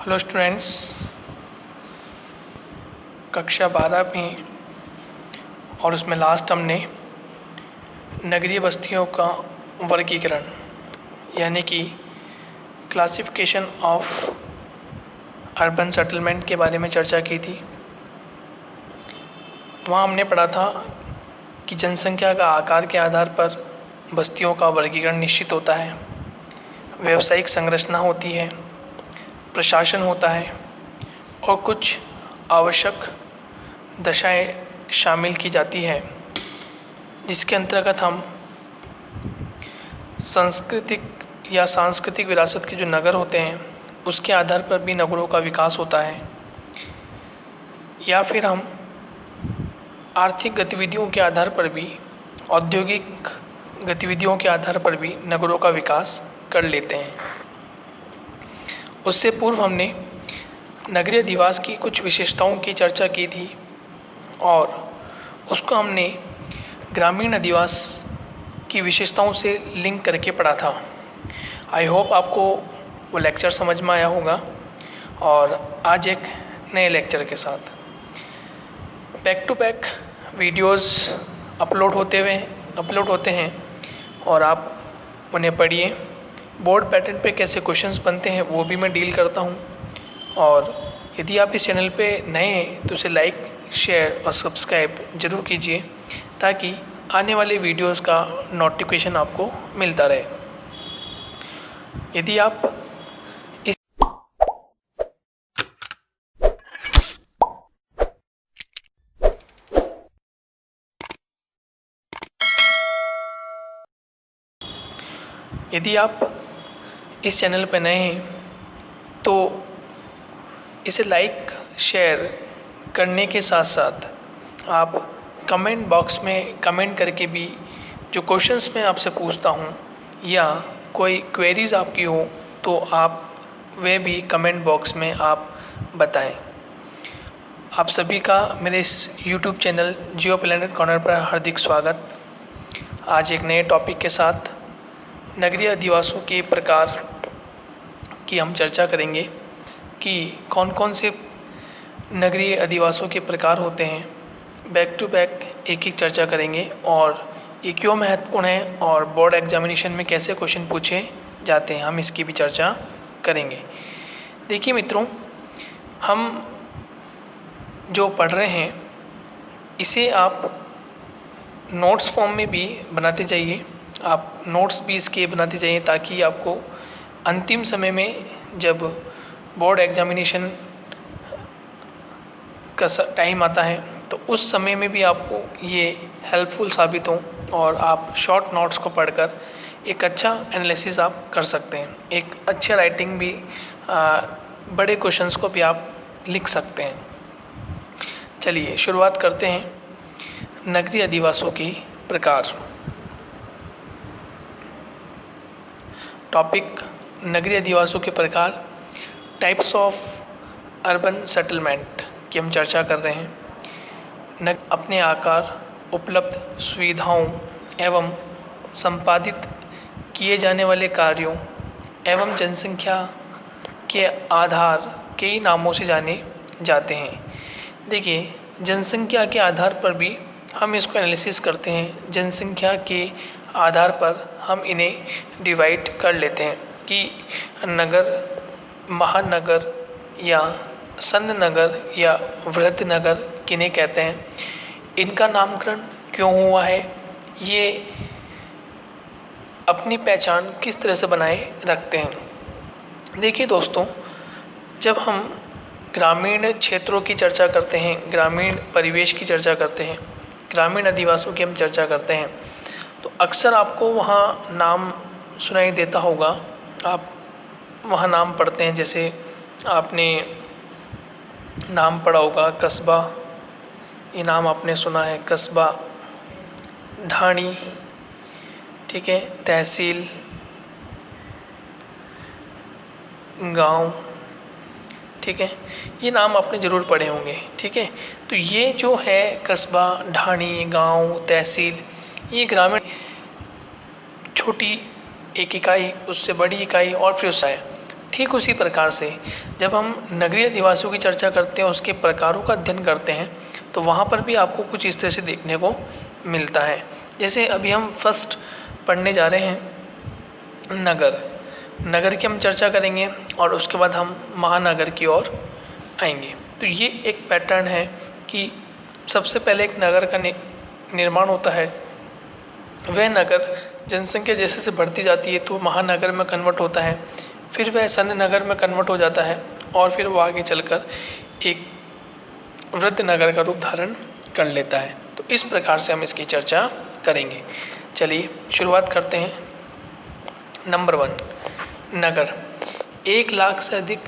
Hello students, कक्षा 12 में और उसमें लास्ट हमने नगरीय बस्तियों का वर्गीकरण यानी कि क्लासिफिकेशन ऑफ अर्बन सेटलमेंट के बारे में चर्चा की थी। वहाँ हमने पढ़ा था कि जनसंख्या का आकार के आधार पर बस्तियों का वर्गीकरण निश्चित होता है, व्यावसायिक संरचना होती है, प्रशासन होता है और कुछ आवश्यक दशाएं शामिल की जाती है, जिसके अंतर्गत हम सांस्कृतिक विरासत के जो नगर होते हैं उसके आधार पर भी नगरों का विकास होता है, या फिर हम आर्थिक गतिविधियों के आधार पर भी, औद्योगिक गतिविधियों के आधार पर भी नगरों का विकास कर लेते हैं। उससे पूर्व हमने नगरीय अधिवास की कुछ विशेषताओं की चर्चा की थी और उसको हमने ग्रामीण अधिवास की विशेषताओं से लिंक करके पढ़ा था। आई होप आपको वो लेक्चर समझ में आया होगा। और आज एक नए लेक्चर के साथ back to back videos upload होते हैं और आप उन्हें पढ़िए। बोर्ड पैटर्न पे कैसे क्वेश्चंस बनते हैं वो भी मैं डील करता हूँ। और यदि आप इस चैनल पे नए हैं तो इसे लाइक, शेयर और सब्सक्राइब ज़रूर कीजिए ताकि आने वाले वीडियोस का नोटिफिकेशन आपको मिलता रहे। यदि आप इस चैनल पर नए हैं तो इसे लाइक, शेयर करने के साथ साथ आप कमेंट बॉक्स में कमेंट करके भी जो क्वेश्चंस मैं आपसे पूछता हूँ या कोई क्वेरीज़ आपकी हो तो आप वे भी कमेंट बॉक्स में आप बताएं। आप सभी का मेरे इस YouTube चैनल जियो प्लैनेट कॉर्नर पर हार्दिक स्वागत। आज एक नए टॉपिक के साथ नगरीय अधिवासों के प्रकार की हम चर्चा करेंगे कि कौन कौन से नगरीय अधिवासों के प्रकार होते हैं। बैक टू बैक एक चर्चा करेंगे और ये क्यों महत्वपूर्ण है और बोर्ड एग्जामिनेशन में कैसे क्वेश्चन पूछे जाते हैं, हम इसकी भी चर्चा करेंगे। देखिए मित्रों, हम जो पढ़ रहे हैं इसे आप नोट्स फॉर्म में भी बनाते जाइए, आप नोट्स भी इसके बनाते जाइए ताकि आपको अंतिम समय में जब बोर्ड एग्जामिनेशन का टाइम आता है तो उस समय में भी आपको ये हेल्पफुल साबित हो और आप शॉर्ट नोट्स को पढ़कर एक अच्छा एनालिसिस आप कर सकते हैं, एक अच्छा राइटिंग भी, बड़े क्वेश्चंस को भी आप लिख सकते हैं। चलिए शुरुआत करते हैं नगरीय अधिवासों के प्रकार। टॉपिक नगरीय अधिवासों के प्रकार, टाइप्स ऑफ अर्बन सेटलमेंट की हम चर्चा कर रहे हैं। अपने आकार, उपलब्ध सुविधाओं एवं संपादित किए जाने वाले कार्यों एवं जनसंख्या के आधार कई नामों से जाने जाते हैं। देखिए, जनसंख्या के आधार पर भी हम इसको एनालिसिस करते हैं। जनसंख्या के आधार पर हम इन्हें डिवाइड कर लेते हैं कि नगर, महानगर या सन्न नगर या वृहद नगर किन्हें कहते हैं, इनका नामकरण क्यों हुआ है, ये अपनी पहचान किस तरह से बनाए रखते हैं। देखिए दोस्तों, जब हम ग्रामीण क्षेत्रों की चर्चा करते हैं, ग्रामीण परिवेश की चर्चा करते हैं, ग्रामीण अधिवासों की हम चर्चा करते हैं तो अक्सर आपको वहाँ नाम सुनाई देता होगा। आप वहाँ नाम पढ़ते हैं, जैसे आपने नाम पढ़ा होगा कस्बा, ये नाम आपने सुना है, कस्बा, ढाणी, ठीक है, तहसील, गांव, ठीक है, ये नाम आपने ज़रूर पढ़े होंगे। ठीक है, तो ये जो है कस्बा, ढाणी, गांव, तहसील, ये ग्रामीण छोटी एक इकाई, उससे बड़ी इकाई और फिर उससे ठीक उसी प्रकार से जब हम नगरीय अधिवासियों की चर्चा करते हैं, उसके प्रकारों का अध्ययन करते हैं, तो वहाँ पर भी आपको कुछ इस तरह से देखने को मिलता है। जैसे अभी हम फर्स्ट पढ़ने जा रहे हैं नगर। नगर की हम चर्चा करेंगे और उसके बाद हम महानगर की ओर आएंगे। तो ये एक पैटर्न है कि सबसे पहले एक नगर का निर्माण होता है। वह नगर जनसंख्या जैसे से बढ़ती जाती है तो महानगर में कन्वर्ट होता है, फिर वह सन्य नगर में कन्वर्ट हो जाता है और फिर वो आगे चलकर एक वृद्ध नगर का रूप धारण कर लेता है। तो इस प्रकार से हम इसकी चर्चा करेंगे। चलिए शुरुआत करते हैं। नंबर 1, नगर 1 लाख से अधिक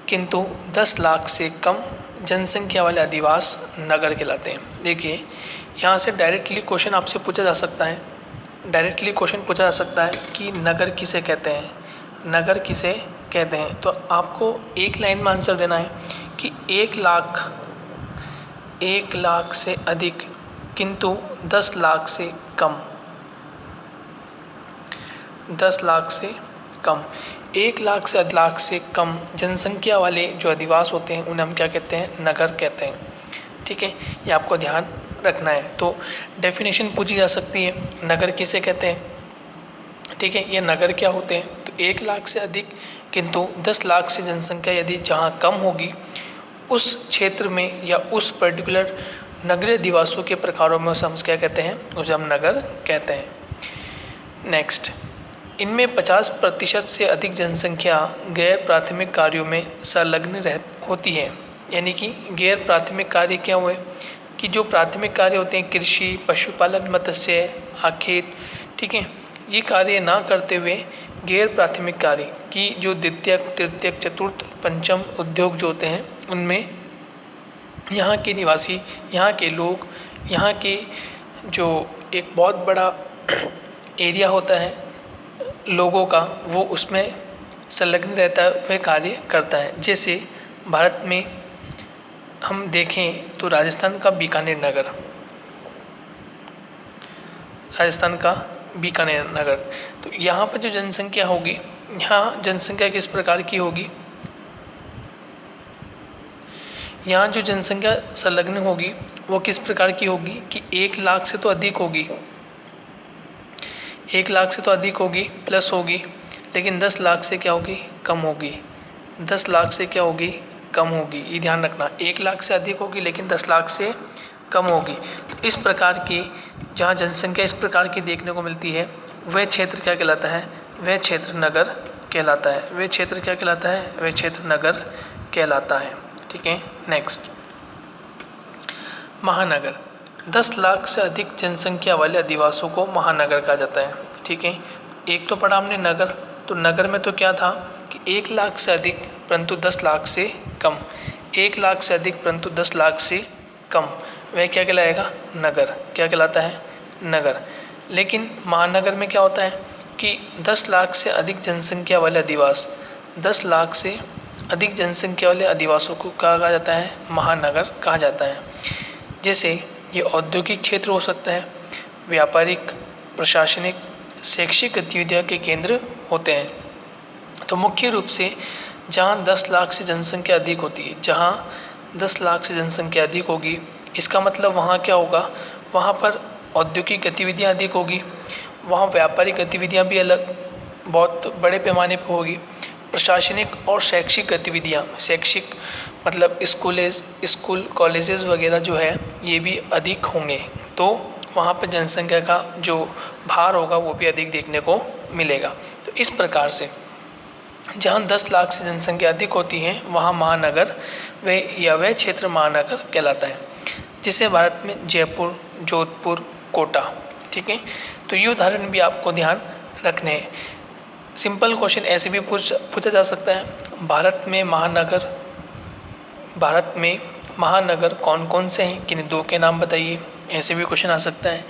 किंतु 10 लाख से कम जनसंख्या वाले अधिवास नगर कहलाते हैं। देखिए यहाँ से डायरेक्टली क्वेश्चन आपसे पूछा जा सकता है, कि नगर किसे कहते हैं, नगर किसे कहते हैं। तो आपको एक लाइन में आंसर देना है कि 1 लाख से अधिक किंतु 10 लाख से कम, 10 लाख से कम, 1 लाख से कम जनसंख्या वाले जो अधिवास होते हैं उन्हें हम क्या कहते हैं, नगर कहते हैं। ठीक है, ये आपको ध्यान रखना है। तो डेफिनेशन पूछी जा सकती है, नगर किसे कहते हैं। ठीक है, ये नगर क्या होते हैं। तो 1 लाख से अधिक किंतु 10 लाख से जनसंख्या यदि जहाँ कम होगी उस क्षेत्र में या उस पर्टिकुलर नगरीय अधिवासों के प्रकारों में उसे हम क्या कहते हैं, उसे हम नगर कहते हैं। नेक्स्ट, इनमें 50% से अधिक जनसंख्या गैर प्राथमिक कार्यों में संलग्न होती है। यानी कि गैर प्राथमिक कार्य क्या हुए कि जो प्राथमिक कार्य होते हैं कृषि, पशुपालन, मत्स्य, आखेट, ठीक है, ये कार्य ना करते हुए गैर प्राथमिक कार्य की जो द्वितीयक, तृतीयक, चतुर्थ, पंचम उद्योग जो होते हैं उनमें यहाँ के निवासी, यहाँ के लोग, यहाँ के जो एक बहुत बड़ा एरिया होता है लोगों का, वो उसमें संलग्न रहता है, वह कार्य करता है। जैसे भारत में हम देखें तो राजस्थान का बीकानेर नगर, तो यहाँ पर जो जनसंख्या होगी, यहाँ जनसंख्या किस प्रकार की होगी, यहाँ जो जनसंख्या संलग्न होगी वो किस प्रकार की होगी कि 1 लाख से तो अधिक होगी, 1 लाख से तो अधिक होगी, प्लस होगी, लेकिन 10 लाख से क्या होगी, कम होगी, 10 लाख से क्या होगी, कम होगी। ये ध्यान रखना, 1 लाख से अधिक होगी लेकिन 10 लाख से कम होगी। तो इस प्रकार की जहाँ जनसंख्या इस प्रकार की देखने को मिलती है वह क्षेत्र क्या कहलाता है, वह क्षेत्र नगर कहलाता है। वह क्षेत्र क्या कहलाता है, वह क्षेत्र नगर कहलाता है। ठीक है, नेक्स्ट, महानगर 10 लाख से अधिक जनसंख्या वाले अधिवासों को महानगर कहा जाता है। ठीक है, एक तो पढ़ा हमने नगर, तो नगर में तो क्या था कि 1 लाख से अधिक परंतु 10 लाख से कम, 1 लाख से अधिक परंतु 10 लाख से कम, वह क्या कहलाएगा, नगर। क्या कहलाता है, नगर। लेकिन महानगर में क्या होता है कि 10 लाख से अधिक जनसंख्या वाले अधिवास, 10 लाख से अधिक जनसंख्या वाले अधिवासों को कहा जाता है, महानगर कहा जाता है। जैसे ये औद्योगिक क्षेत्र हो सकता है, व्यापारिक, प्रशासनिक, शैक्षिक गतिविधियों के केंद्र होते हैं। तो मुख्य रूप से जहाँ 10 लाख से जनसंख्या अधिक होती है, जहाँ 10 लाख से जनसंख्या अधिक होगी, इसका मतलब वहाँ क्या होगा, वहाँ पर औद्योगिक गतिविधियाँ अधिक होगी, वहाँ व्यापारिक गतिविधियाँ भी अलग बहुत बड़े पैमाने पर होगी, प्रशासनिक और शैक्षिक गतिविधियाँ, शैक्षिक मतलब स्कूल कॉलेजेस वगैरह जो है ये भी अधिक होंगे। तो वहाँ पर जनसंख्या का जो भार होगा वो भी अधिक देखने को मिलेगा। तो इस प्रकार से जहाँ 10 लाख से जनसंख्या अधिक होती है वहाँ महानगर वह क्षेत्र महानगर कहलाता है। जिसे भारत में जयपुर, जोधपुर, कोटा। ठीक है, तो ये उदाहरण भी आपको ध्यान रखने हैं। सिंपल क्वेश्चन ऐसे भी पूछा जा सकता है, भारत में महानगर कौन कौन से हैं, किन्हीं 2 के नाम बताइए, ऐसे भी क्वेश्चन आ सकता है।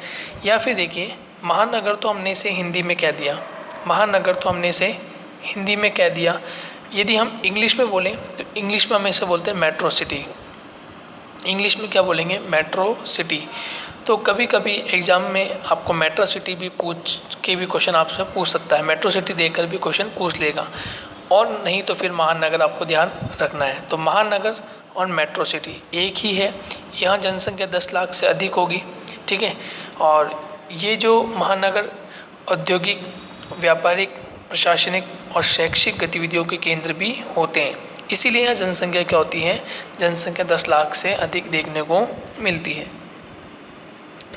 या फिर देखिए, महानगर तो हमने इसे हिंदी में कह दिया, यदि हम इंग्लिश में बोलें तो इंग्लिश में हम इसे बोलते हैं मेट्रो सिटी। इंग्लिश में क्या बोलेंगे, मेट्रो सिटी। तो कभी कभी एग्ज़ाम में आपको मेट्रो सिटी भी क्वेश्चन आपसे पूछ सकता है, मेट्रो सिटी देकर भी क्वेश्चन पूछ लेगा। और नहीं तो फिर महानगर आपको ध्यान रखना है। तो महानगर और मेट्रो सिटी एक ही है, यहाँ जनसंख्या 10 लाख से अधिक होगी, ठीक है। और ये जो महानगर औद्योगिक, व्यापारिक, प्रशासनिक और शैक्षिक गतिविधियों के केंद्र भी होते हैं, इसीलिए यहाँ जनसंख्या क्या होती है, जनसंख्या 10 लाख से अधिक देखने को मिलती है।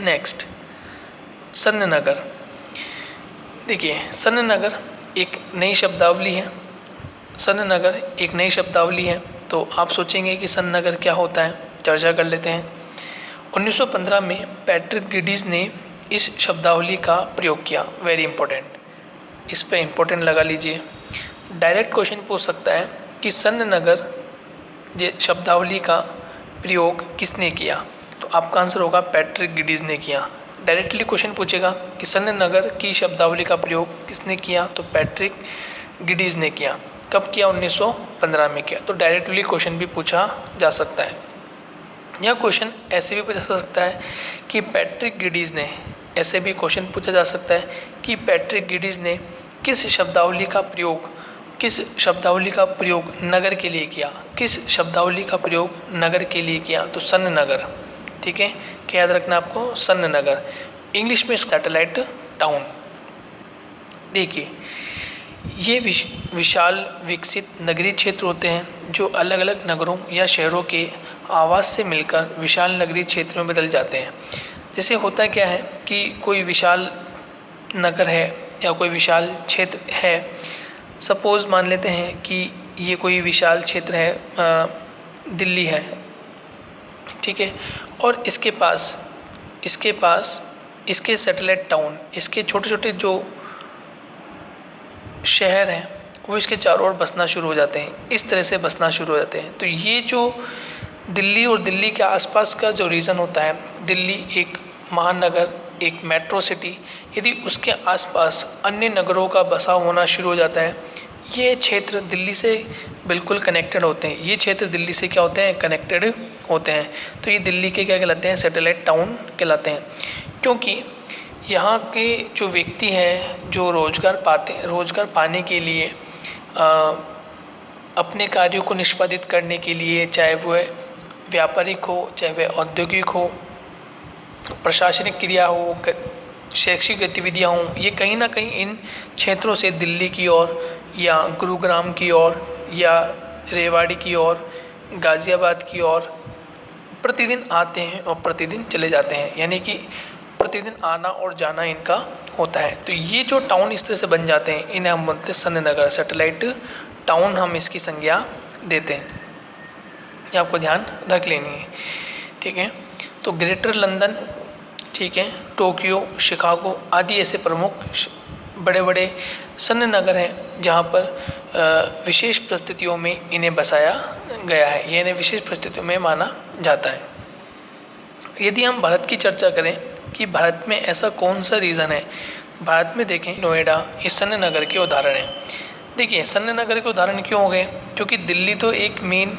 नेक्स्ट, सन्न नगर। देखिए, सन्न नगर एक नई शब्दावली है। सन्न नगर एक नई शब्दावली है, तो आप सोचेंगे कि सन्न नगर क्या होता है, चर्चा कर लेते हैं। 1915 में पैट्रिक गिडीज ने इस शब्दावली का प्रयोग किया। वेरी इंपॉर्टेंट, इस पे इंपॉर्टेंट लगा लीजिए। डायरेक्ट क्वेश्चन पूछ सकता है कि सन्न नगर ये शब्दावली का प्रयोग किसने किया, तो आपका आंसर होगा पैट्रिक गिडीज ने किया। डायरेक्टली क्वेश्चन पूछेगा कि सन्न नगर की शब्दावली का प्रयोग किसने किया, तो पैट्रिक गिडीज ने किया। कब किया, 1915 में किया। तो डायरेक्टली क्वेश्चन भी पूछा जा सकता है। यह क्वेश्चन ऐसे भी पूछा जा सकता है कि पैट्रिक गिडीज ने, ऐसे भी क्वेश्चन पूछा जा सकता है कि पैट्रिक गिडीज ने किस शब्दावली का प्रयोग नगर के लिए किया, किस शब्दावली का प्रयोग नगर के लिए किया, तो सन्न नगर, ठीक है। क्या याद रखना आपको, सन्न नगर। इंग्लिश में सैटेलाइट टाउन। देखिए, ये विशाल विकसित नगरीय क्षेत्र होते हैं जो अलग अलग नगरों या शहरों के आवास से मिलकर विशाल नगरीय क्षेत्र में बदल जाते हैं। जैसे होता क्या है कि कोई विशाल नगर है या कोई विशाल क्षेत्र है, सपोज़ मान लेते हैं कि ये कोई विशाल क्षेत्र है, दिल्ली है, ठीक है, और इसके पास इसके सैटेलाइट टाउन, इसके छोटे छोटे जो शहर हैं वो इसके चारों ओर बसना शुरू हो जाते हैं, इस तरह से बसना शुरू हो जाते हैं। तो ये जो दिल्ली और दिल्ली के आसपास का जो रीजन होता है, दिल्ली एक महानगर, एक मेट्रो सिटी, यदि उसके आसपास अन्य नगरों का बसा होना शुरू हो जाता है, ये क्षेत्र दिल्ली से बिल्कुल कनेक्टेड होते हैं। ये क्षेत्र दिल्ली से क्या होते हैं, कनेक्टेड होते हैं। तो ये दिल्ली के क्या कहलाते हैं, सैटेलाइट टाउन कहलाते हैं। क्योंकि यहाँ के जो व्यक्ति हैं जो रोज़गार पाने के लिए अपने कार्यों को निष्पादित करने के लिए, चाहे वह व्यापारिक हो, चाहे वह औद्योगिक हो, प्रशासनिक क्रिया हो, शैक्षिक गतिविधियाँ हों, ये कहीं ना कहीं इन क्षेत्रों से दिल्ली की ओर या गुरुग्राम की ओर या रेवाड़ी की ओर, गाज़ियाबाद की ओर प्रतिदिन आते हैं और प्रतिदिन चले जाते हैं, यानी कि प्रतिदिन आना और जाना इनका होता है। तो ये जो टाउन इस तरह से बन जाते हैं, इन्हें हम बोलते हैं सन्न नगर, सैटेलाइट टाउन हम इसकी संज्ञा देते हैं। ये आपको ध्यान रख लेनी है, ठीक है। तो ग्रेटर लंदन, ठीक है, टोक्यो, शिकागो आदि ऐसे प्रमुख बड़े बड़े सन्न नगर हैं जहाँ पर विशेष परिस्थितियों में इन्हें बसाया गया है, ये इन्हें विशेष परिस्थितियों में माना जाता है। यदि हम भारत की चर्चा करें कि भारत में ऐसा कौन सा रीजन है, भारत में देखें नोएडा, ये सन्न नगर के उदाहरण हैं। देखिए, सन्न नगर के उदाहरण क्यों हो गए, क्योंकि दिल्ली तो एक मेन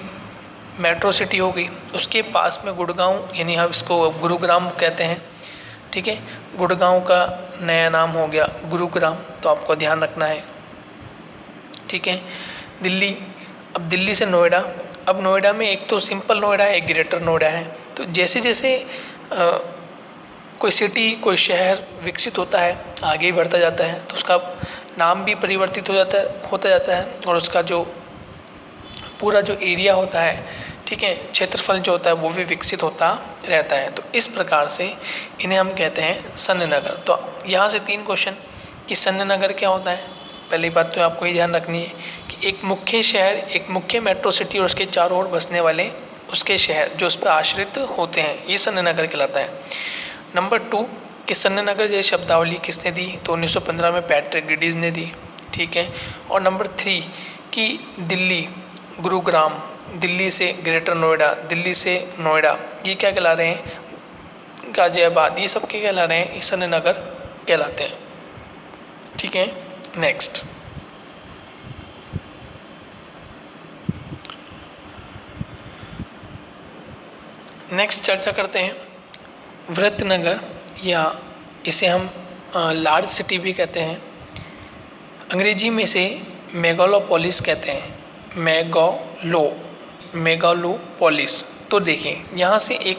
मेट्रो सिटी हो गई, उसके पास में गुड़गांव, यानी हम इसको गुरुग्राम कहते हैं, ठीक है। गुड़गांव का नया नाम हो गया गुरुग्राम, तो आपको ध्यान रखना है, ठीक है। दिल्ली, अब दिल्ली से नोएडा, अब नोएडा में एक तो सिंपल नोएडा है, एक ग्रेटर नोएडा है। तो जैसे जैसे कोई सिटी, कोई शहर विकसित होता है, आगे बढ़ता जाता है, तो उसका नाम भी परिवर्तित होता जाता है और उसका जो पूरा जो एरिया होता है, ठीक है, क्षेत्रफल जो होता है वो भी विकसित होता रहता है। तो इस प्रकार से इन्हें हम कहते हैं सन्न नगर। तो यहाँ से 3 क्वेश्चन कि सन्न नगर क्या होता है। पहली बात तो आपको ये ध्यान रखनी है कि एक मुख्य शहर, एक मुख्य मेट्रो सिटी और उसके चारों ओर बसने वाले उसके शहर जो उस पर आश्रित होते हैं, ये सन्न नगर कहलाता है। नंबर 2 कि सन्न नगर जैसी शब्दावली किसने दी, तो 1915 में पैट्रिक गिडीज ने दी, ठीक है। और नंबर 3 कि दिल्ली, गुरुग्राम, दिल्ली से ग्रेटर नोएडा, दिल्ली से नोएडा, ये क्या कहला रहे हैं, गाज़ियाबाद, ये सब क्या कहला रहे हैं, सन्न नगर कहलाते हैं, ठीक है। नेक्स्ट, चर्चा करते हैं वृत्त नगर, या इसे हम लार्ज सिटी भी कहते हैं। अंग्रेजी में से मेगालोपोलिस कहते हैं। मेगालोपोलिस। तो देखें यहाँ से एक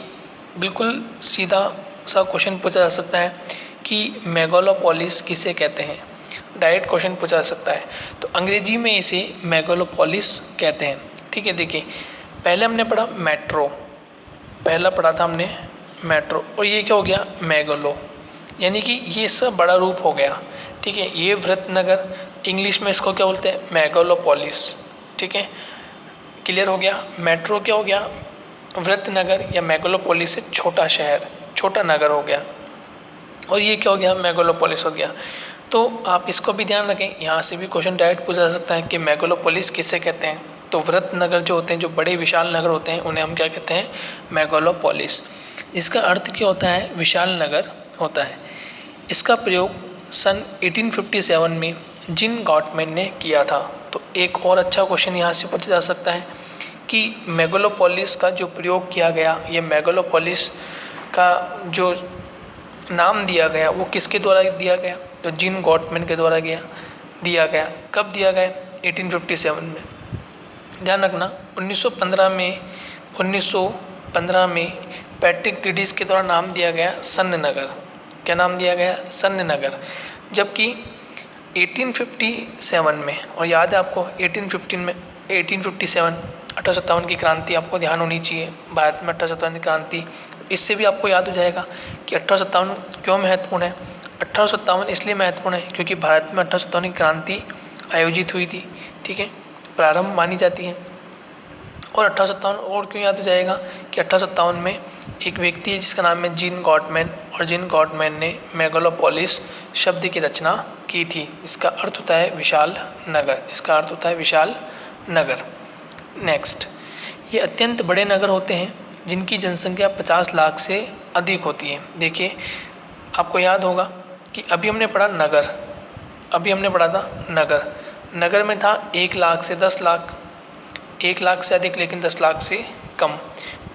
बिल्कुल सीधा सा क्वेश्चन पूछा जा सकता है कि मेगालोपोलिस किसे कहते हैं। डायरेक्ट क्वेश्चन पूछा जा सकता है। तो अंग्रेजी में इसे मेगालोपोलिस कहते हैं। ठीक है, देखिए पहले हमने पढ़ा मेट्रो, पहला पढ़ा था हमने मेट्रो, और ये क्या हो गया मेगालो, यानी कि ये सब बड़ा रूप हो गया। ठीक है, ये वृत्त नगर, इंग्लिश में इसको क्या बोलते हैं मेगालोपोलिस। ठीक है, क्लियर हो गया। मेट्रो क्या हो गया वृत्त नगर या मेगालोपोलिस से छोटा शहर, छोटा नगर हो गया, और ये क्या हो गया मेगालोपोलिस हो गया। तो आप इसको भी ध्यान रखें, यहाँ से भी क्वेश्चन डायरेक्ट पूछा जा सकता है कि मेगालोपोलिस किसे कहते हैं। तो वृत्त नगर जो होते हैं, जो बड़े विशाल नगर होते हैं, उन्हें हम क्या कहते हैं मेगालोपोलिस। इसका अर्थ क्या होता है विशाल नगर होता है। इसका प्रयोग सन 1857 में जिन गॉटमैन ने किया था। तो एक और अच्छा क्वेश्चन यहाँ से पूछा जा सकता है कि मेगालोपोलिस का जो प्रयोग किया गया, ये मेगालोपोलिस का जो नाम दिया गया वो किसके द्वारा दिया गया। तो जिन गॉटमैन के द्वारा दिया गया। कब दिया गया 1857 में। ध्यान रखना 1915 में पैट्रिक गिडिस के द्वारा नाम दिया गया सन्य नगर। क्या नाम दिया गया सन्य नगर। जबकि 1857 में, और याद है आपको 1857 की क्रांति आपको ध्यान होनी चाहिए, भारत में 1857 की क्रांति। इससे भी आपको याद हो जाएगा कि 1857 क्यों महत्वपूर्ण है। 1857 इसलिए महत्वपूर्ण है क्योंकि भारत में 1857 की क्रांति आयोजित हुई थी। ठीक है, प्रारंभ मानी जाती है। और 1857 और क्यों याद हो जाएगा कि 1857 में एक व्यक्ति है जिसका नाम है जिन गॉटमैन, और जिन गॉटमैन ने मेगालोपोलिस शब्द की रचना की थी। इसका अर्थ होता है विशाल नगर। इसका अर्थ होता है विशाल नगर। नेक्स्ट, ये अत्यंत बड़े नगर होते हैं जिनकी जनसंख्या 50 लाख से अधिक होती है। देखिए आपको याद होगा कि अभी हमने पढ़ा नगर, अभी हमने पढ़ा था नगर। नगर में था 1 लाख से 10 लाख, 1 लाख से अधिक लेकिन 10 लाख से कम।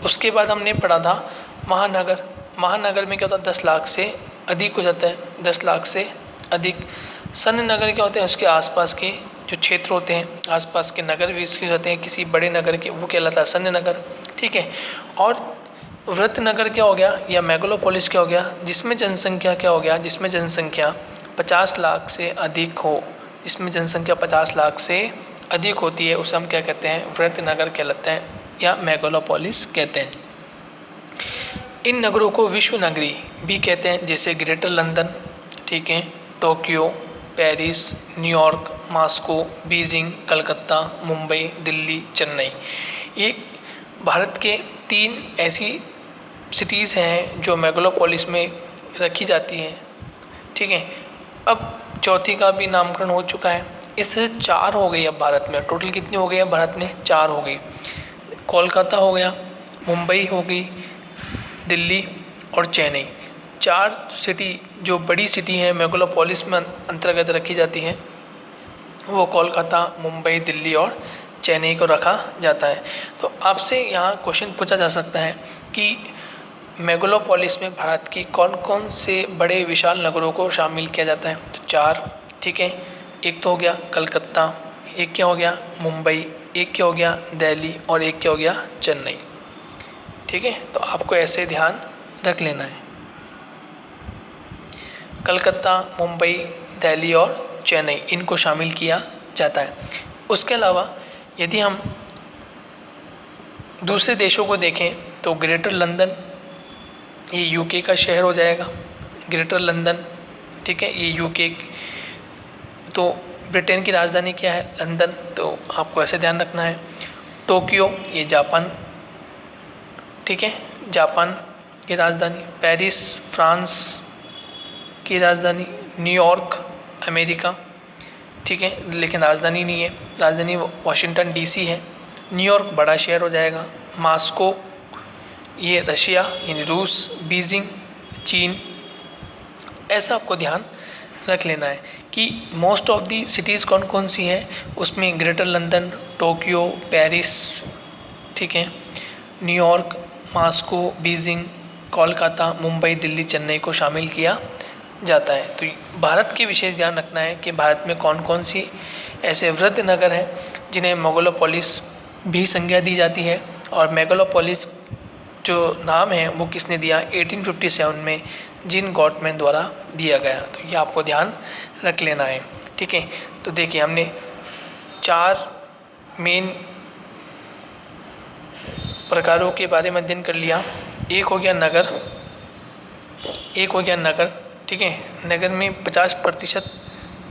उसके बाद हमने पढ़ा था महानगर। महानगर में क्या होता है 10 लाख से अधिक हो जाता है, 10 लाख से अधिक। सन्य नगर क्या होते हैं उसके आसपास के जो क्षेत्र होते हैं, आसपास के नगर विकसित होते हैं किसी बड़े नगर के, वो कहलाता है सन्य नगर। ठीक है, और वृत्त नगर क्या हो गया या मेगालोपोलिस क्या हो गया जिसमें जनसंख्या क्या हो गया, जिसमें जनसंख्या 50 लाख से अधिक हो, जिसमें जनसंख्या 50 लाख से अधिक होती है, उसे हम क्या कहते हैं वृत्त नगर कहलाते हैं या मेगालोपोलिस कहते हैं। इन नगरों को विश्व नगरी भी कहते हैं, जैसे ग्रेटर लंदन, ठीक है, Tokyo, Paris, New York, Moscow, Beijing, Calcutta, Mumbai, Delhi, Chennai. ये भारत के 3 ऐसी सिटीज़ हैं जो मेगालोपोलिस में रखी जाती हैं। ठीक है, अब चौथी का भी नामकरण हो चुका है। इस तरह से 4 हो गई अब भारत में। टोटल कितनी हो गई अब भारत में 4 हो गई। कोलकाता हो गया, मुंबई हो गई, दिल्ली और चेन्नई। 4 सिटी जो बड़ी सिटी हैं मेगालोपोलिस में अंतर्गत रखी जाती हैं, वो कोलकाता, मुंबई, दिल्ली और चेन्नई को रखा जाता है। तो आपसे यहाँ क्वेश्चन पूछा जा सकता है कि मेगालोपोलिस में भारत की कौन कौन से बड़े विशाल नगरों को शामिल किया जाता है। तो 4, ठीक है, एक तो हो गया कलकत्ता, एक क्या हो गया मुंबई, एक क्या हो गया दिल्ली और एक क्या हो गया चेन्नई। ठीक है, तो आपको ऐसे ध्यान रख लेना है, कलकत्ता, मुंबई, दिल्ली और चेन्नई, इनको शामिल किया जाता है। उसके अलावा यदि हम दूसरे देशों को देखें तो ग्रेटर लंदन, ये यूके का शहर हो जाएगा, ग्रेटर लंदन। ठीक है, ये यूके, तो ब्रिटेन की राजधानी क्या है लंदन, तो आपको ऐसे ध्यान रखना है। टोक्यो, ये जापान, ठीक है, जापान की राजधानी। पेरिस, फ्रांस की राजधानी। न्यूयॉर्क, अमेरिका, ठीक है, लेकिन राजधानी नहीं है, राजधानी वाशिंगटन डीसी है। न्यूयॉर्क बड़ा शहर हो जाएगा। मॉस्को, ये रशिया यानी रूस। बीजिंग, चीन। ऐसा आपको ध्यान रख लेना है कि मोस्ट ऑफ दी सिटीज़ कौन कौन सी हैं, उसमें ग्रेटर लंदन, टोक्यो, पेरिस, ठीक है, New York, Moscow, Beijing, Kolkata, Mumbai, Delhi, Chennai को शामिल किया जाता है। तो भारत के विशेष ध्यान रखना है कि भारत में कौन कौन सी ऐसे वृद्ध नगर हैं जिन्हें मेगालोपोलिस भी संज्ञा दी जाती है। और मेगालोपोलिस जो नाम है वो किसने दिया, 1857 में जीन गॉटमैन द्वारा दिया गया। तो ये आपको ध्यान रख लेना है, ठीक है। तो देखिए हमने 4 मेन प्रकारों के बारे में अध्ययन कर लिया। एक हो गया नगर, ठीक है। नगर में 50%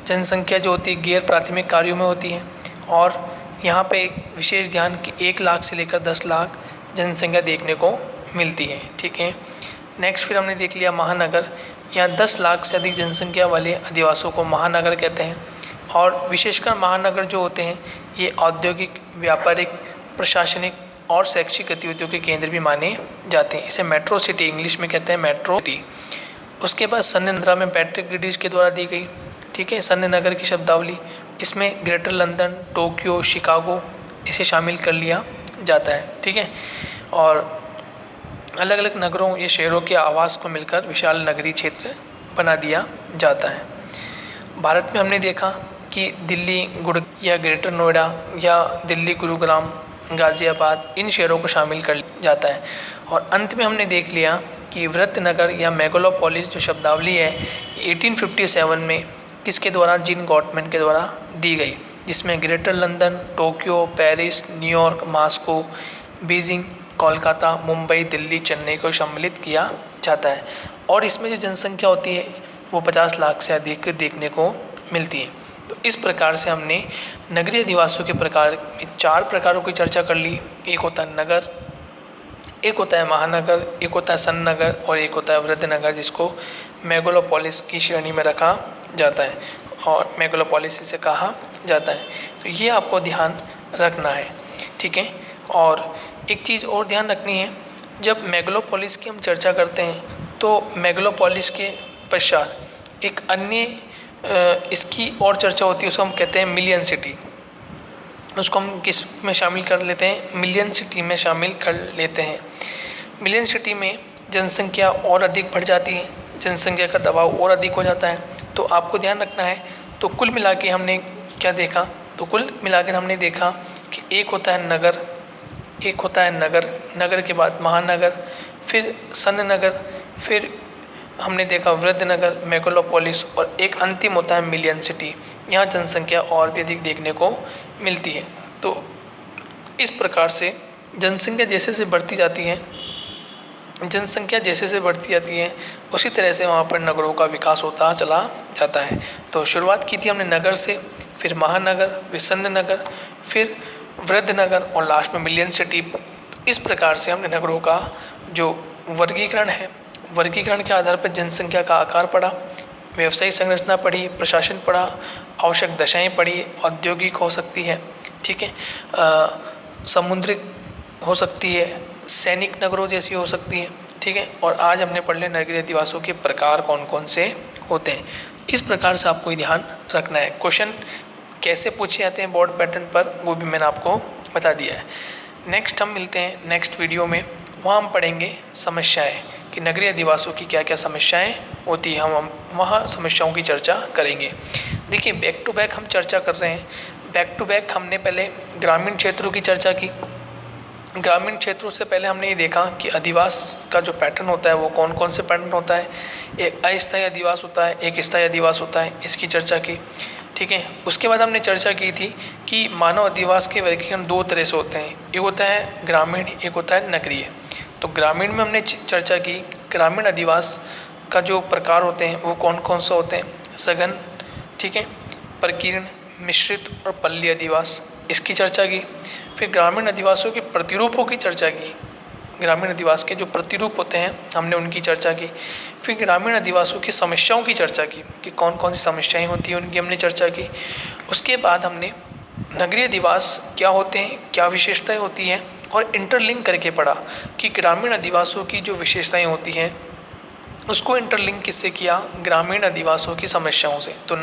जनसंख्या जो होती है गैर प्राथमिक कार्यों में होती है, और यहाँ पे एक विशेष ध्यान कि 1 लाख से लेकर 10 लाख जनसंख्या देखने को मिलती है, ठीक है। नेक्स्ट फिर हमने देख लिया महानगर। यहाँ 10 लाख से अधिक जनसंख्या वाले अधिवासियों को महानगर कहते हैं। और विशेषकर महानगर जो होते हैं ये औद्योगिक, व्यापारिक, प्रशासनिक और शैक्षिक गतिविधियों के केंद्र भी माने जाते हैं। इसे मेट्रो सिटी इंग्लिश में कहते हैं, मेट्रो सिटी। उसके बाद सन्य नगर में पैट्रिक ब्रिटिश के द्वारा दी गई, ठीक है, सन्य नगर की शब्दावली। इसमें ग्रेटर लंदन, टोक्यो, शिकागो इसे शामिल कर लिया जाता है, ठीक है। और अलग अलग नगरों या शहरों के आवास को मिलकर विशाल नगरीय क्षेत्र बना दिया जाता है। भारत में हमने देखा कि दिल्ली, गुड़ या ग्रेटर नोएडा या दिल्ली, गुरुग्राम, गाज़ियाबाद इन शहरों को शामिल कर जाता है। और अंत में हमने देख लिया कि वृत्त नगर या मेगालोपोलिस जो शब्दावली है 1857 में किसके द्वारा, जीन गॉटमैन के द्वारा दी गई, जिसमें greater London, Tokyo, Paris, New York, Moscow, Beijing, Kolkata, Mumbai, Delhi, Chennai को सम्मिलित किया जाता है। और इसमें जो जनसंख्या होती है वो 50 लाख से अधिक देखने को मिलती है। तो इस प्रकार से हमने नगरीय अधिवासियों के प्रकार 4 प्रकारों की चर्चा कर ली। एक होता है नगर, एक होता है महानगर, एक होता है सन्न नगर और एक होता है वृद्ध नगर, जिसको मेगालोपोलिस की श्रेणी में रखा जाता है और मेगालोपोलिस इसे कहा जाता है। तो ये आपको ध्यान रखना है, ठीक है। और एक चीज़ और ध्यान रखनी है, जब मेगालोपोलिस की हम चर्चा करते हैं तो मेगालोपोलिस के पश्चात एक अन्य इसकी और चर्चा होती है, उसको हम कहते हैं मिलियन सिटी। उसको हम किस में शामिल कर लेते हैं, मिलियन सिटी में शामिल कर लेते हैं। मिलियन सिटी में जनसंख्या और अधिक बढ़ जाती है, जनसंख्या का दबाव और अधिक हो जाता है। तो आपको ध्यान रखना है। तो कुल मिला के हमने क्या देखा, तो कुल मिलाकर हमने देखा कि एक होता है नगर, नगर के बाद महानगर, फिर सन्न नगर, फिर हमने देखा वृद्ध नगर, मेगालोपोलिस, और एक अंतिम होता है मिलियन सिटी। यहाँ जनसंख्या और भी अधिक देखने को मिलती है। तो इस प्रकार से जनसंख्या जैसे बढ़ती जाती है उसी तरह से वहाँ पर नगरों का विकास होता चला जाता है। तो शुरुआत की थी हमने नगर से, फिर महानगर, फिर सन्न नगर, फिर वृद्ध नगर और लास्ट में मिलियन सिटी। तो इस प्रकार से हमने नगरों का जो वर्गीकरण है, वर्गीकरण के आधार पर जनसंख्या का आकार पढ़ा, व्यवसायिक संरचना पढ़ी, प्रशासन पढ़ा, आवश्यक दशाएं पढ़ी, औद्योगिक हो सकती है, ठीक है, समुद्रिक हो सकती है, सैनिक नगरों जैसी हो सकती है, ठीक है। और आज हमने पढ़ लिया नगरीय अधिवासों के प्रकार कौन कौन से होते हैं। इस प्रकार से आपको ध्यान रखना है। क्वेश्चन कैसे पूछे जाते हैं बोर्ड पैटर्न पर वो भी मैंने आपको बता दिया है। नेक्स्ट हम मिलते हैं नेक्स्ट वीडियो में, वहाँ हम पढ़ेंगे समस्याएँ कि नगरीय अधिवासों की क्या क्या समस्याएं होती हैं। हम वहाँ समस्याओं की चर्चा करेंगे। देखिए बैक टू बैक हम चर्चा कर रहे हैं। बैक टू बैक हमने पहले ग्रामीण क्षेत्रों की चर्चा की। ग्रामीण क्षेत्रों से पहले हमने ये देखा कि अधिवास का जो पैटर्न होता है वो कौन कौन से पैटर्न होता है। एक अस्थायी अधिवास होता है, एक स्थायी अधिवास होता है, इसकी चर्चा की, ठीक है। उसके बाद हमने चर्चा की थी कि मानव अधिवास के वर्गीकरण 2 तरह से होते हैं, एक होता है ग्रामीण, एक होता है नगरीय। तो ग्रामीण में हमने चर्चा की ग्रामीण अधिवास का जो प्रकार होते हैं वो कौन कौन से होते हैं, सघन, ठीक है, प्रकीर्ण, मिश्रित और पल्ली अधिवास, इसकी चर्चा की। फिर ग्रामीण अधिवासों के प्रतिरूपों की चर्चा की, ग्रामीण अधिवास के जो प्रतिरूप होते हैं हमने उनकी चर्चा की। फिर ग्रामीण अधिवासों की समस्याओं की चर्चा की कि कौन कौन सी समस्याएं होती हैं उनकी हमने चर्चा की। उसके बाद हमने नगरीय अधिवास क्या होते हैं, क्या विशेषताएं होती हैं और इंटरलिंक करके पढ़ा कि ग्रामीण अधिवासों की जो विशेषताएं होती हैं उसको इंटरलिंक किससे किया, ग्रामीण अधिवासों की समस्याओं से। तो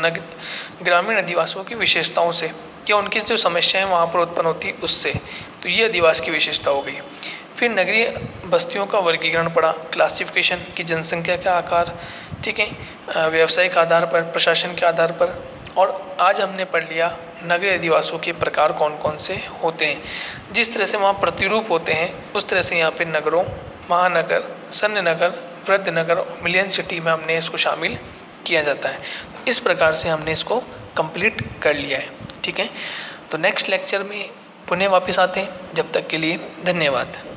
ग्रामीण अधिवासों की विशेषताओं से या उनकी जो समस्याएं वहाँ पर उत्पन्न होती उससे, तो ये अधिवास की विशेषता हो गई। फिर नगरीय बस्तियों का वर्गीकरण पढ़ा, क्लासिफिकेशन की जनसंख्या का आकार, ठीक है, व्यावसायिक आधार पर, प्रशासन के आधार पर। और आज हमने पढ़ लिया नगरीय अधिवासों के प्रकार कौन कौन से होते हैं। जिस तरह से वहाँ प्रतिरूप होते हैं उस तरह से यहाँ पे नगरों, महानगर, सन्य नगर, वृद्ध नगर, मिलियन सिटी में हमने इसको शामिल किया जाता है। इस प्रकार से हमने इसको कंप्लीट कर लिया है। ठीक है, तो नेक्स्ट लेक्चर में पुनः वापस आते हैं। जब तक के लिए धन्यवाद।